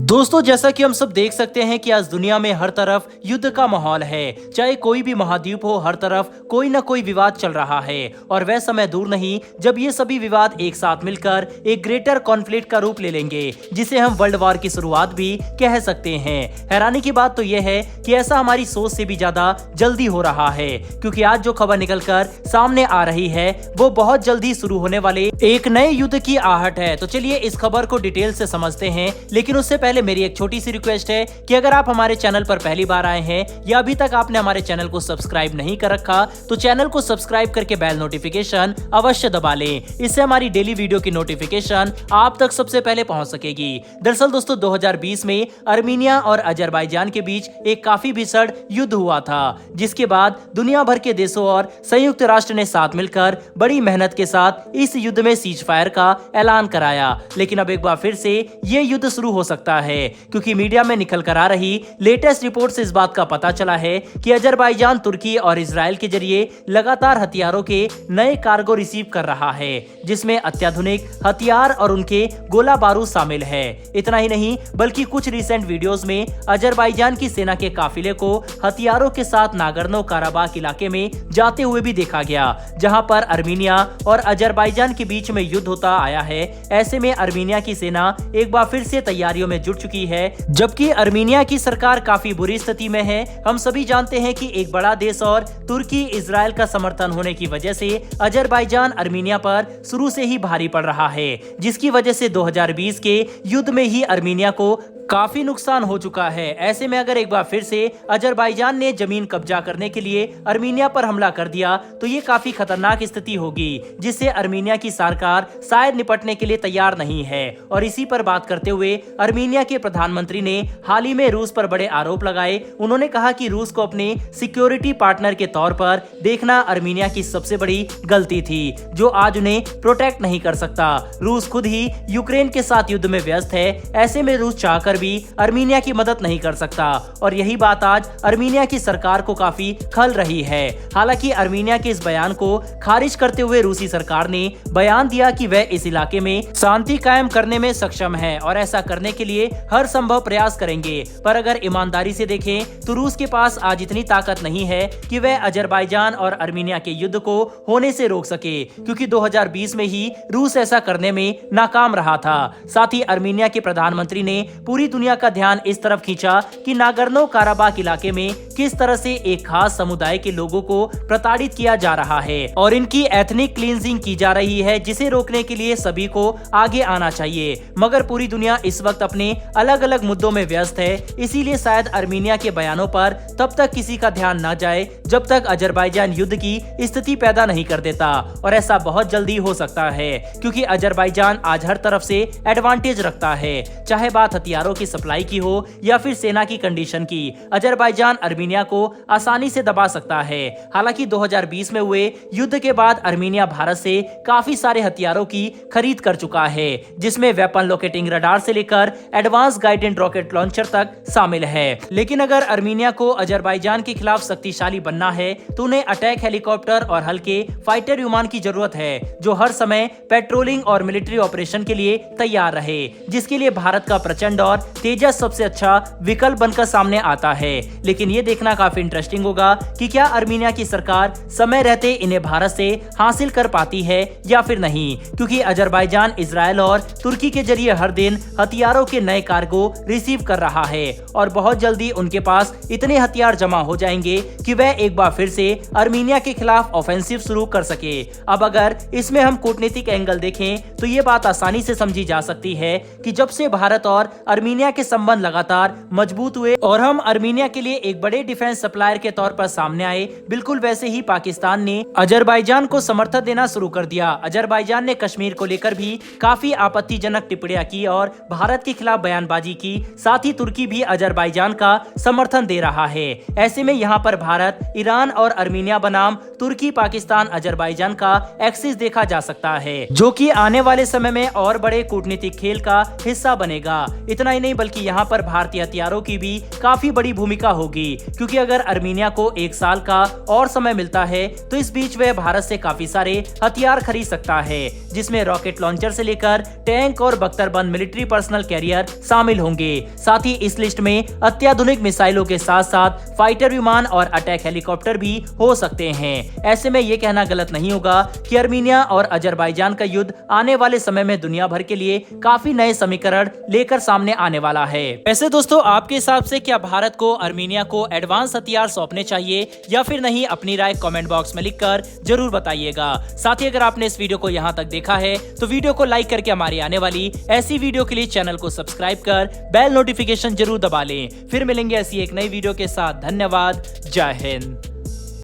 दोस्तों, जैसा कि हम सब देख सकते हैं कि आज दुनिया में हर तरफ युद्ध का माहौल है। चाहे कोई भी महाद्वीप हो, हर तरफ कोई ना कोई विवाद चल रहा है और वह समय दूर नहीं जब ये सभी विवाद एक साथ मिलकर एक ग्रेटर कॉन्फ्लिक्ट का रूप ले लेंगे, जिसे हम वर्ल्ड वॉर की शुरुआत भी कह सकते हैं। हैरानी की बात तो यह है कि ऐसा हमारी सोच से भी ज्यादा जल्दी हो रहा है, क्योंकि आज जो खबर निकलकर सामने आ रही है वो बहुत जल्दी शुरू होने वाले एक नए युद्ध की आहट है। तो चलिए इस खबर को डिटेल से समझते हैं, लेकिन उससे पहले मेरी एक छोटी सी रिक्वेस्ट है कि अगर आप हमारे चैनल पर पहली बार आए हैं या अभी तक आपने हमारे चैनल को सब्सक्राइब नहीं कर रखा तो चैनल को सब्सक्राइब करके बेल नोटिफिकेशन अवश्य दबा लें। इससे हमारी डेली वीडियो की नोटिफिकेशन आप तक सबसे पहले पहुंच सकेगी। दरअसल दोस्तों, 2020 में अर्मीनिया और अजरबैजान के बीच एक काफी भीषण युद्ध हुआ था, जिसके बाद दुनिया भर के देशों और संयुक्त राष्ट्र ने साथ मिलकर बड़ी मेहनत के साथ इस युद्ध में सीज फायर का ऐलान कराया। लेकिन अब एक बार फिर से ये युद्ध शुरू हो सकता है, क्योंकि मीडिया में निकल कर आ रही लेटेस्ट रिपोर्ट से इस बात का पता चला है कि अजरबैजान तुर्की और इजराइल के जरिए लगातार हथियारों के नए कार्गो रिसीव कर रहा है, जिसमें अत्याधुनिक हथियार और उनके गोला बारूद शामिल है। इतना ही नहीं बल्कि कुछ रिसेंट वीडियोस में अजरबैजान की सेना के काफिले को हथियारों के साथ नागर्नो काराबाख इलाके में जाते हुए भी देखा गया, जहां पर अर्मीनिया और अजरबैजान के बीच में युद्ध होता आया है। ऐसे में अर्मीनिया की सेना एक बार फिर से तैयारियों में जुट चुकी है, जबकि अर्मीनिया की सरकार काफी बुरी स्थिति में है। हम सभी जानते हैं कि एक बड़ा देश और तुर्की इजराइल का समर्थन होने की वजह से अजरबैजान अर्मीनिया पर शुरू से ही भारी पड़ रहा है, जिसकी वजह से 2020 के युद्ध में ही अर्मीनिया को काफी नुकसान हो चुका है। ऐसे में अगर एक बार फिर से अजरबैजान ने जमीन कब्जा करने के लिए अर्मीनिया पर हमला कर दिया तो ये काफी खतरनाक स्थिति होगी, जिससे अर्मीनिया की सरकार शायद निपटने के लिए तैयार नहीं है। और इसी पर बात करते हुए अर्मीनिया के प्रधानमंत्री ने हाल ही में रूस पर बड़े आरोप लगाए। उन्होंने कहा कि रूस को अपने सिक्योरिटी पार्टनर के तौर पर देखना अर्मीनिया की सबसे बड़ी गलती थी, जो आज उन्हें प्रोटेक्ट नहीं कर सकता। रूस खुद ही यूक्रेन के साथ युद्ध में व्यस्त है। ऐसे में रूस चाहकर भी अर्मीनिया की मदद नहीं कर सकता, और यही बात आज अर्मीनिया की सरकार को काफी खल रही है। हालांकि अर्मीनिया के इस बयान को खारिज करते हुए रूसी सरकार ने बयान दिया कि वह इस इलाके में शांति कायम करने में सक्षम है और ऐसा करने के लिए हर संभव प्रयास करेंगे। पर अगर ईमानदारी से देखें तो रूस के पास आज इतनी ताकत नहीं है कि वह अजरबैजान और अर्मीनिया के युद्ध को होने से रोक सके, क्योंकि 2020 में ही रूस ऐसा करने में नाकाम रहा था। साथ ही अर्मीनिया के प्रधानमंत्री ने पूरी दुनिया का ध्यान इस तरफ खींचा कि नागर्नो काराबाख इलाके में किस तरह से एक खास समुदाय के लोगों को प्रताड़ित किया जा रहा है और इनकी एथनिक क्लींजिंग की जा रही है, जिसे रोकने के लिए सभी को आगे आना चाहिए। मगर पूरी दुनिया इस वक्त अपने अलग अलग मुद्दों में व्यस्त है, इसीलिए शायद अर्मीनिया के बयानों पर तब तक किसी का ध्यान न जाए जब तक अजरबैजान युद्ध की स्थिति पैदा नहीं कर देता। और ऐसा बहुत जल्दी हो सकता है, क्योंकि अजरबैजान आज हर तरफ से एडवांटेज रखता है, चाहे बात हथियारों की सप्लाई की हो या फिर सेना की कंडीशन की। अजरबैजान अर्मीनिया को आसानी से दबा सकता है। हालांकि 2020 में हुए युद्ध के बाद अर्मीनिया भारत से काफी सारे हथियारों की खरीद कर चुका है, जिसमें वेपन लोकेटिंग रडार से लेकर एडवांस गाइडेड रॉकेट लॉन्चर तक शामिल है। लेकिन अगर अर्मीनिया को अजरबैजान के खिलाफ शक्तिशाली बनना है तो उन्हें अटैक हेलीकॉप्टर और हल्के फाइटर विमान की जरूरत है, जो हर समय पेट्रोलिंग और मिलिट्री ऑपरेशन के लिए तैयार रहे, जिसके लिए भारत का प्रचंड और तेजस सबसे अच्छा विकल्प बनकर सामने आता है। लेकिन ये देखना काफी इंटरेस्टिंग होगा कि क्या अर्मीनिया की सरकार समय रहते इन्हें भारत से हासिल कर पाती है या फिर नहीं, क्योंकि अजरबैजान इजराइल और तुर्की के जरिए हर दिन हथियारों के नए कार्गो रिसीव कर रहा है और बहुत जल्दी उनके पास इतने हथियार जमा हो जाएंगे कि वह एक बार फिर से अर्मीनिया के खिलाफ ऑफेंसिव शुरू कर सके। अब अगर इसमें हम कूटनीतिक एंगल देखें तो ये बात आसानी से समझी जा सकती है कि जब से भारत और अर्मीनिया के संबंध लगातार मजबूत हुए और हम अर्मीनिया के लिए एक बड़े डिफेंस सप्लायर के तौर पर सामने आए, बिल्कुल वैसे ही पाकिस्तान ने अजरबैजान को समर्थन देना शुरू कर दिया। अजरबैजान ने कश्मीर को लेकर भी काफी आपत्तिजनक टिप्पणियां की और भारत के खिलाफ बयानबाजी की। साथ ही तुर्की भी अजरबैजान का समर्थन दे रहा है। ऐसे में यहाँ पर भारत, ईरान और अर्मीनिया बनाम तुर्की, पाकिस्तान, अजरबैजान का एक्सिस देखा जा सकता है, जो कि आने वाले समय में और बड़े कूटनीतिक खेल का हिस्सा बनेगा। इतना ही नहीं बल्कि यहाँ पर भारतीय हथियारों की भी काफी बड़ी भूमिका होगी, क्योंकि अगर अर्मीनिया को 1 साल का और समय मिलता है तो इस बीच वह भारत से काफी सारे हथियार खरीद सकता है, जिसमें रॉकेट लॉन्चर से लेकर टैंक और बख्तरबंद मिलिट्री पर्सनल कैरियर शामिल होंगे। साथ ही इस लिस्ट में अत्याधुनिक मिसाइलों के साथ साथ फाइटर विमान और अटैक हेलीकॉप्टर भी हो सकते हैं। ऐसे में ये कहना गलत नहीं होगा कि अर्मीनिया और अजरबैजान का युद्ध आने वाले समय में दुनिया भर के लिए काफी नए समीकरण लेकर सामने आने वाला है। वैसे दोस्तों, आपके हिसाब से क्या भारत को अर्मीनिया को एडवांस हथियार सौंपने चाहिए या फिर नहीं? अपनी राय कमेंट बॉक्स में लिखकर जरूर बताइएगा। साथ ही अगर आपने इस वीडियो को यहाँ तक देखा है तो वीडियो को लाइक करके हमारी आने वाली ऐसी वीडियो के लिए चैनल को सब्सक्राइब कर बेल नोटिफिकेशन जरूर दबा लें। फिर मिलेंगे ऐसी एक नई वीडियो के साथ। धन्यवाद। जय हिंद।